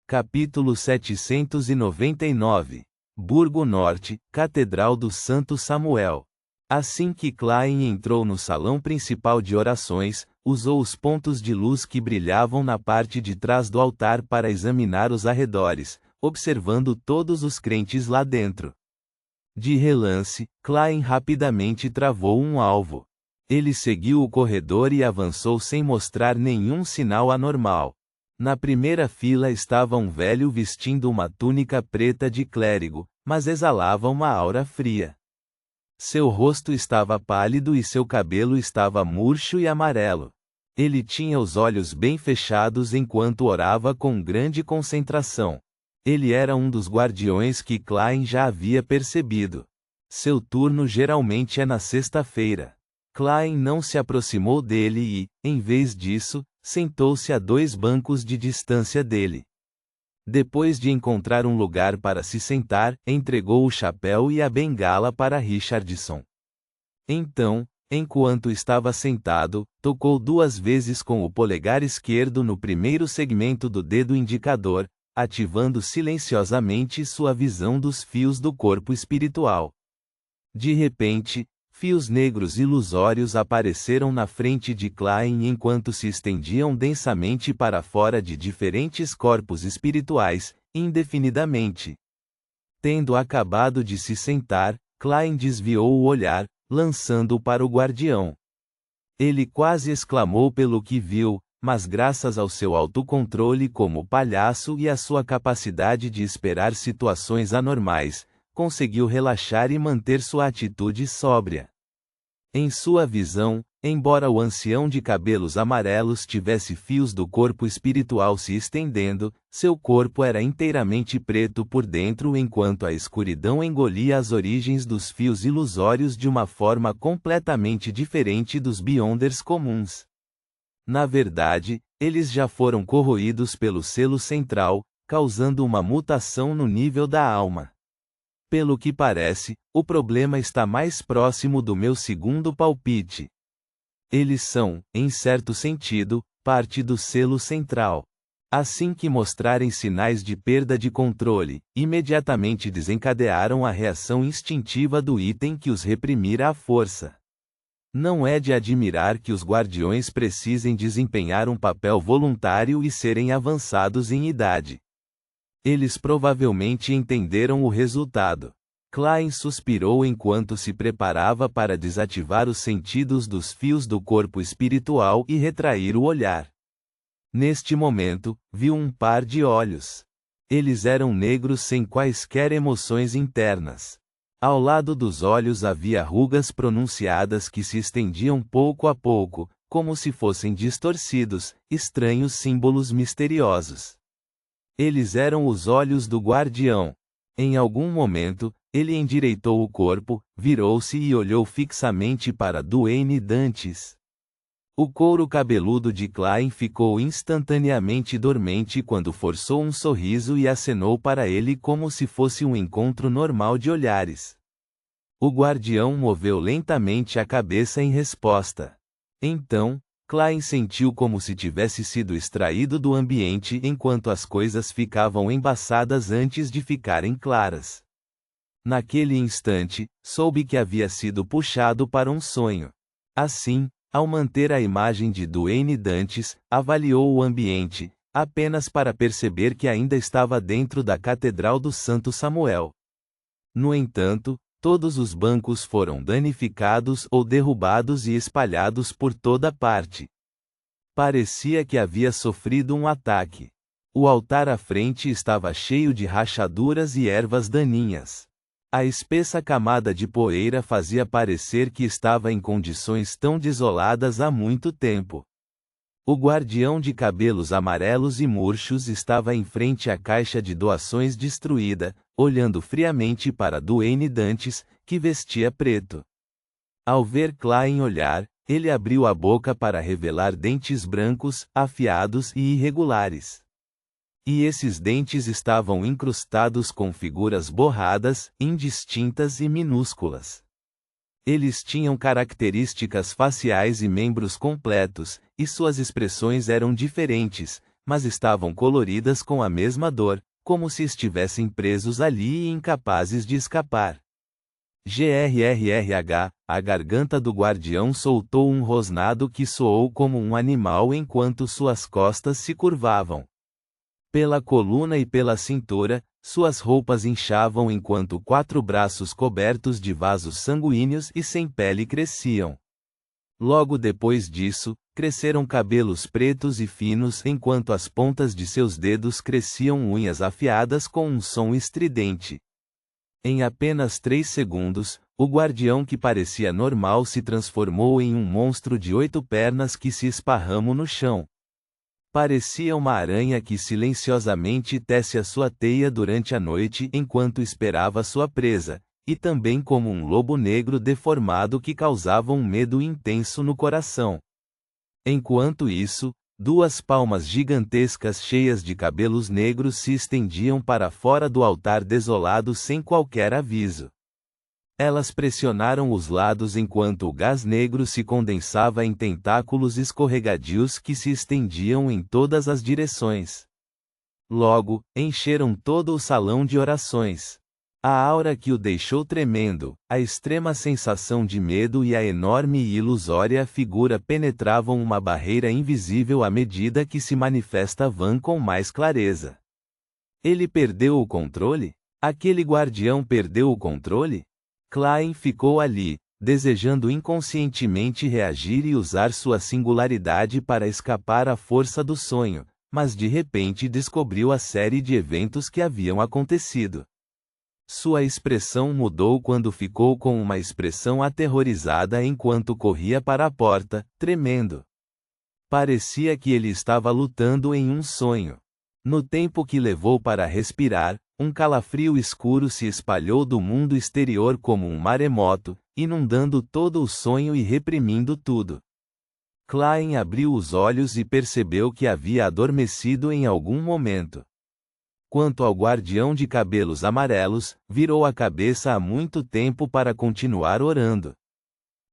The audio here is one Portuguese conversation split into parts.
Capítulo 799. Burgo Norte, Catedral do Santo Samuel. Assim que Klein entrou no salão principal de orações, usou os pontos de luz que brilhavam na parte de trás do altar para examinar os arredores, observando todos os crentes lá dentro. De relance, Klein rapidamente travou um alvo. Ele seguiu o corredor e avançou sem mostrar nenhum sinal anormal. Na primeira fila estava um velho vestindo uma túnica preta de clérigo, mas exalava uma aura fria. Seu rosto estava pálido e seu cabelo estava murcho e amarelo. Ele tinha os olhos bem fechados enquanto orava com grande concentração. Ele era um dos guardiões que Klein já havia percebido. Seu turno geralmente é na sexta-feira. Klein não se aproximou dele e, em vez disso, sentou-se a 2 bancos de distância dele. Depois de encontrar um lugar para se sentar, entregou o chapéu e a bengala para Richardson. Então, enquanto estava sentado, tocou 2 vezes com o polegar esquerdo no primeiro segmento do dedo indicador, ativando silenciosamente sua visão dos fios do corpo espiritual. De repente, fios negros ilusórios apareceram na frente de Klein enquanto se estendiam densamente para fora de diferentes corpos espirituais, indefinidamente. Tendo acabado de se sentar, Klein desviou o olhar, lançando-o para o guardião. Ele quase exclamou pelo que viu, mas graças ao seu autocontrole como palhaço e à sua capacidade de esperar situações anormais, conseguiu relaxar e manter sua atitude sóbria. Em sua visão, embora o ancião de cabelos amarelos tivesse fios do corpo espiritual se estendendo, seu corpo era inteiramente preto por dentro enquanto a escuridão engolia as origens dos fios ilusórios de uma forma completamente diferente dos Beyonders comuns. Na verdade, eles já foram corroídos pelo selo central, causando uma mutação no nível da alma. Pelo que parece, o problema está mais próximo do meu segundo palpite. Eles são, em certo sentido, parte do selo central. Assim que mostrarem sinais de perda de controle, imediatamente desencadearam a reação instintiva do item que os reprimira à força. Não é de admirar que os guardiões precisem desempenhar um papel voluntário e serem avançados em idade. Eles provavelmente entenderam o resultado. Klein suspirou enquanto se preparava para desativar os sentidos dos fios do corpo espiritual e retrair o olhar. Neste momento, viu um par de olhos. Eles eram negros sem quaisquer emoções internas. Ao lado dos olhos havia rugas pronunciadas que se estendiam pouco a pouco, como se fossem distorcidos, estranhos símbolos misteriosos. Eles eram os olhos do guardião. Em algum momento, ele endireitou o corpo, virou-se e olhou fixamente para Duane Dantes. O couro cabeludo de Klein ficou instantaneamente dormente quando forçou um sorriso e acenou para ele como se fosse um encontro normal de olhares. O guardião moveu lentamente a cabeça em resposta. Então, Klein sentiu como se tivesse sido extraído do ambiente enquanto as coisas ficavam embaçadas antes de ficarem claras. Naquele instante, soube que havia sido puxado para um sonho. Assim, ao manter a imagem de Duane Dantes, avaliou o ambiente, apenas para perceber que ainda estava dentro da Catedral do Santo Samuel. No entanto, todos os bancos foram danificados ou derrubados e espalhados por toda parte. Parecia que havia sofrido um ataque. O altar à frente estava cheio de rachaduras e ervas daninhas. A espessa camada de poeira fazia parecer que estava em condições tão desoladas há muito tempo. O guardião de cabelos amarelos e murchos estava em frente à caixa de doações destruída, olhando friamente para Duane Dantes, que vestia preto. Ao ver Klein olhar, ele abriu a boca para revelar dentes brancos, afiados e irregulares. E esses dentes estavam incrustados com figuras borradas, indistintas e minúsculas. Eles tinham características faciais e membros completos, e suas expressões eram diferentes, mas estavam coloridas com a mesma dor, como se estivessem presos ali e incapazes de escapar. Grrrh, a garganta do guardião soltou um rosnado que soou como um animal enquanto suas costas se curvavam. Pela coluna e pela cintura, suas roupas inchavam enquanto 4 braços cobertos de vasos sanguíneos e sem pele cresciam. Logo depois disso, cresceram cabelos pretos e finos enquanto as pontas de seus dedos cresciam unhas afiadas com um som estridente. Em apenas 3 segundos, o guardião que parecia normal se transformou em um monstro de 8 pernas que se esparramou no chão. Parecia uma aranha que silenciosamente tece a sua teia durante a noite enquanto esperava sua presa, e também como um lobo negro deformado que causava um medo intenso no coração. Enquanto isso, 2 palmas gigantescas cheias de cabelos negros se estendiam para fora do altar desolado sem qualquer aviso. Elas pressionaram os lados enquanto o gás negro se condensava em tentáculos escorregadios que se estendiam em todas as direções. Logo, encheram todo o salão de orações. A aura que o deixou tremendo, a extrema sensação de medo e a enorme e ilusória figura penetravam uma barreira invisível à medida que se manifesta Van com mais clareza. Ele perdeu o controle? Aquele guardião perdeu o controle? Klein ficou ali, desejando inconscientemente reagir e usar sua singularidade para escapar à força do sonho, mas de repente descobriu a série de eventos que haviam acontecido. Sua expressão mudou quando ficou com uma expressão aterrorizada enquanto corria para a porta, tremendo. Parecia que ele estava lutando em um sonho. No tempo que levou para respirar, um calafrio escuro se espalhou do mundo exterior como um maremoto, inundando todo o sonho e reprimindo tudo. Klein abriu os olhos e percebeu que havia adormecido em algum momento. Quanto ao guardião de cabelos amarelos, virou a cabeça há muito tempo para continuar orando.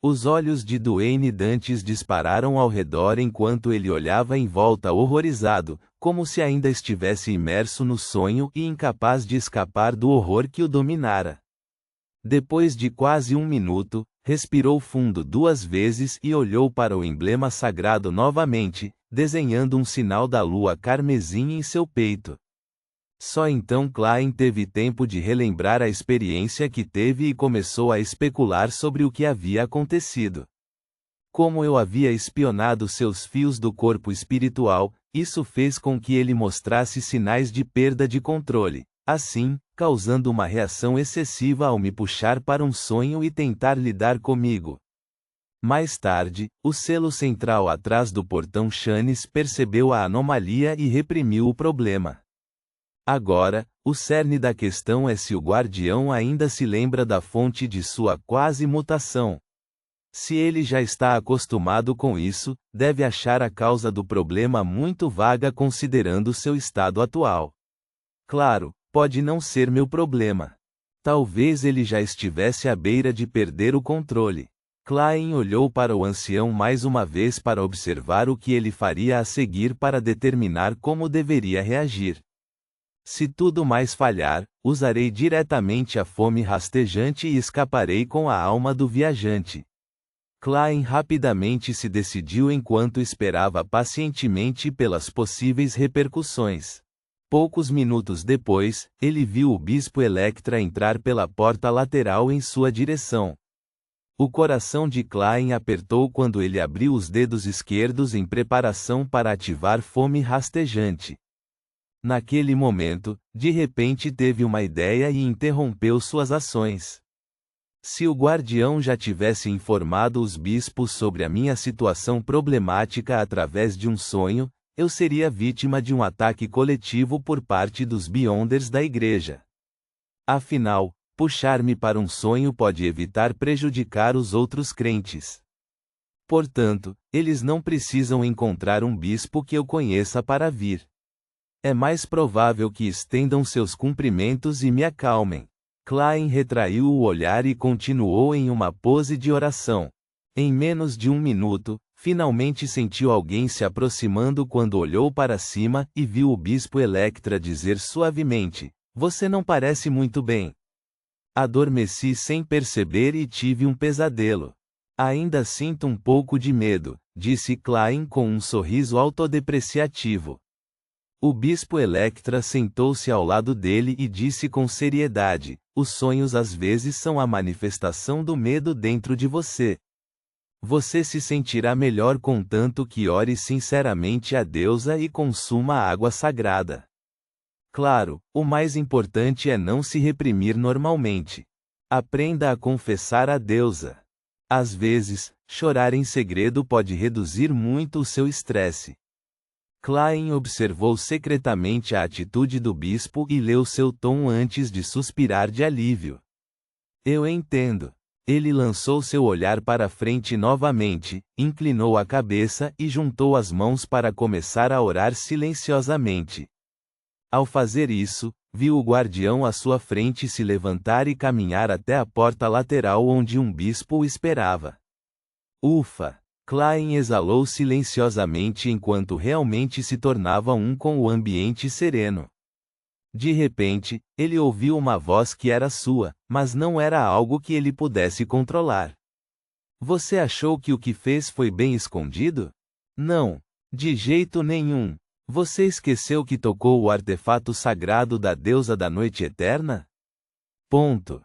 Os olhos de Dwayne Dantes dispararam ao redor enquanto ele olhava em volta horrorizado, como se ainda estivesse imerso no sonho e incapaz de escapar do horror que o dominara. Depois de quase 1 minuto, respirou fundo 2 vezes e olhou para o emblema sagrado novamente, desenhando um sinal da lua carmesim em seu peito. Só então Klein teve tempo de relembrar a experiência que teve e começou a especular sobre o que havia acontecido. Como eu havia espionado seus fios do corpo espiritual, isso fez com que ele mostrasse sinais de perda de controle, assim, causando uma reação excessiva ao me puxar para um sonho e tentar lidar comigo. Mais tarde, o selo central atrás do portão Chanes percebeu a anomalia e reprimiu o problema. Agora, o cerne da questão é se o guardião ainda se lembra da fonte de sua quase mutação. Se ele já está acostumado com isso, deve achar a causa do problema muito vaga considerando seu estado atual. Claro, pode não ser meu problema. Talvez ele já estivesse à beira de perder o controle. Klein olhou para o ancião mais uma vez para observar o que ele faria a seguir para determinar como deveria reagir. Se tudo mais falhar, usarei diretamente a fome rastejante e escaparei com a alma do viajante. Klein rapidamente se decidiu enquanto esperava pacientemente pelas possíveis repercussões. Poucos minutos depois, ele viu o bispo Electra entrar pela porta lateral em sua direção. O coração de Klein apertou quando ele abriu os dedos esquerdos em preparação para ativar fome rastejante. Naquele momento, de repente teve uma ideia e interrompeu suas ações. Se o guardião já tivesse informado os bispos sobre a minha situação problemática através de um sonho, eu seria vítima de um ataque coletivo por parte dos Beyonders da igreja. Afinal, puxar-me para um sonho pode evitar prejudicar os outros crentes. Portanto, eles não precisam encontrar um bispo que eu conheça para vir. É mais provável que estendam seus cumprimentos e me acalmem. Klein retraiu o olhar e continuou em uma pose de oração. Em menos de 1 minuto, Finalmente sentiu alguém se aproximando quando olhou para cima e viu o bispo Electra dizer suavemente: "Você não parece muito bem." Adormeci sem perceber e tive um pesadelo. Ainda sinto um pouco de medo, disse Klein com um sorriso autodepreciativo. O bispo Electra sentou-se ao lado dele e disse com seriedade: "Os sonhos às vezes são a manifestação do medo dentro de você. Você se sentirá melhor contanto que ore sinceramente à deusa e consuma a água sagrada. Claro, o mais importante é não se reprimir normalmente. Aprenda a confessar à deusa. Às vezes, chorar em segredo pode reduzir muito o seu estresse." Klein observou secretamente a atitude do bispo e leu seu tom antes de suspirar de alívio. "Eu entendo." Ele lançou seu olhar para frente novamente, inclinou a cabeça e juntou as mãos para começar a orar silenciosamente. Ao fazer isso, viu o guardião à sua frente se levantar e caminhar até a porta lateral onde um bispo o esperava. Ufa! Klein exalou silenciosamente enquanto realmente se tornava um com o ambiente sereno. De repente, ele ouviu uma voz que era sua, mas não era algo que ele pudesse controlar. "Você achou que o que fez foi bem escondido?" "Não. De jeito nenhum. Você esqueceu que tocou o artefato sagrado da deusa da noite eterna?" Ponto.